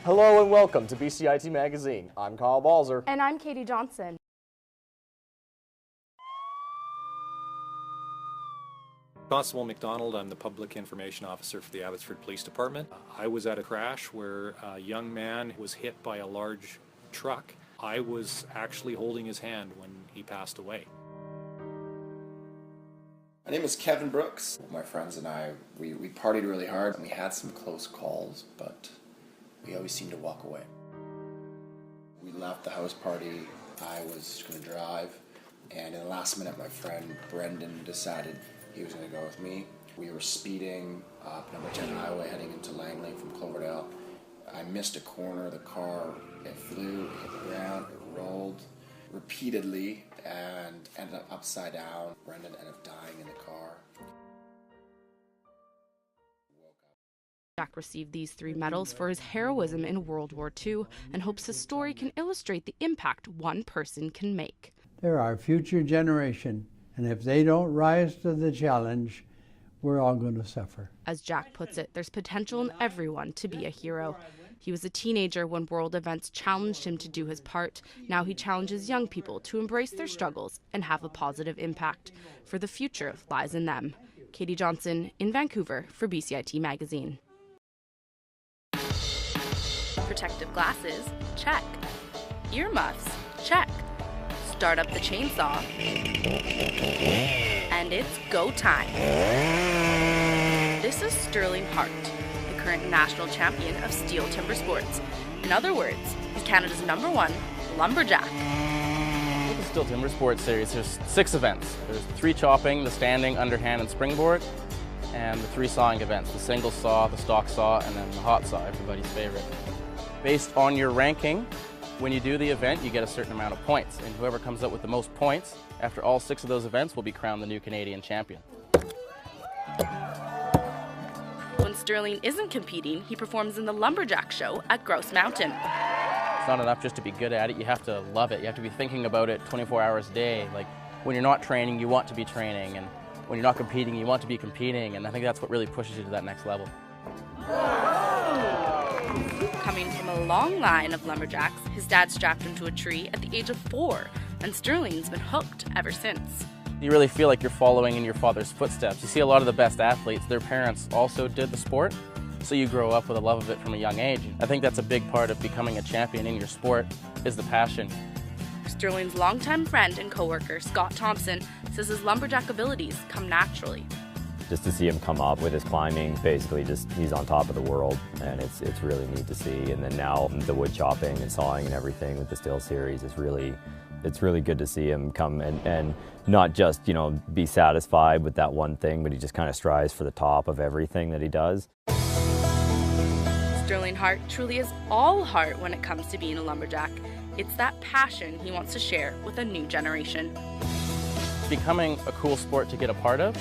Hello and welcome to BCIT Magazine. I'm Kyle Balzer. And I'm Katie Johnson. Constable McDonald, I'm the Public Information Officer for the Abbotsford Police Department. I was at a crash where a young man was hit by a large truck. I was actually holding his hand when he passed away. My name is Kevin Brooks. My friends and I, we partied really hard and we had some close calls, but we always seemed to walk away. We left the house party. I was going to drive, and in the last minute my friend Brendan decided he was going to go with me. We were speeding up number 10 highway heading into Langley from Cloverdale. I missed a corner, the car, it flew, it hit the ground, it rolled repeatedly and ended up upside down. Brendan ended up dying in the car. Jack received these 3 medals for his heroism in World War II and hopes his story can illustrate the impact one person can make. They're our future generation, and if they don't rise to the challenge, we're all going to suffer. As Jack puts it, there's potential in everyone to be a hero. He was a teenager when world events challenged him to do his part. Now he challenges young people to embrace their struggles and have a positive impact. For the future lies in them. Katie Johnson in Vancouver for BCIT Magazine. Protective glasses? Check. Earmuffs? Check. Start up the chainsaw. And it's go time. This is Sterling Hart, the current national champion of steel timber sports. In other words, he's Canada's #1 lumberjack. With the Steel Timber Sports Series, there's 6 events. There's 3 chopping, the standing, underhand, and springboard, and the 3 sawing events, the single saw, the stock saw, and then the hot saw, everybody's favorite. Based on your ranking, when you do the event, you get a certain amount of points, and whoever comes up with the most points after all 6 of those events will be crowned the new Canadian champion. When Sterling isn't competing, he performs in the Lumberjack Show at Grouse Mountain. It's not enough just to be good at it, you have to love it. You have to be thinking about it 24 hours a day. Like, when you're not training, you want to be training, and when you're not competing, you want to be competing, and I think that's what really pushes you to that next level. Coming from a long line of lumberjacks, his dad strapped him to a tree at the age of 4, and Sterling's been hooked ever since. You really feel like you're following in your father's footsteps. You see a lot of the best athletes, their parents also did the sport, so you grow up with a love of it from a young age. I think that's a big part of becoming a champion in your sport, is the passion. Sterling's longtime friend and coworker, Scott Thompson, says his lumberjack abilities come naturally. Just to see him come up with his climbing, basically just he's on top of the world, and it's really neat to see. And then now the wood chopping and sawing and everything with the Steel Series is it's really good to see him come and not just, you know, be satisfied with that one thing, but he just kind of strives for the top of everything that he does. Sterling Hart truly is all heart when it comes to being a lumberjack. It's that passion he wants to share with a new generation. Becoming a cool sport to get a part of,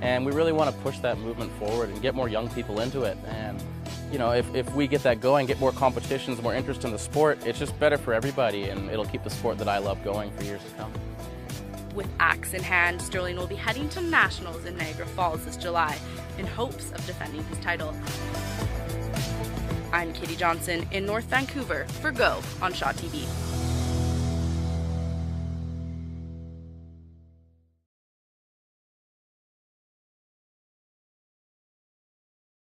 and we really want to push that movement forward and get more young people into it. And you know, if we get that going, get more competitions, more interest in the sport, it's just better for everybody, and it'll keep the sport that I love going for years to come. With axe in hand, Sterling will be heading to nationals in Niagara Falls this July in hopes of defending his title. I'm Katie Johnson in North Vancouver for Go on Shaw TV.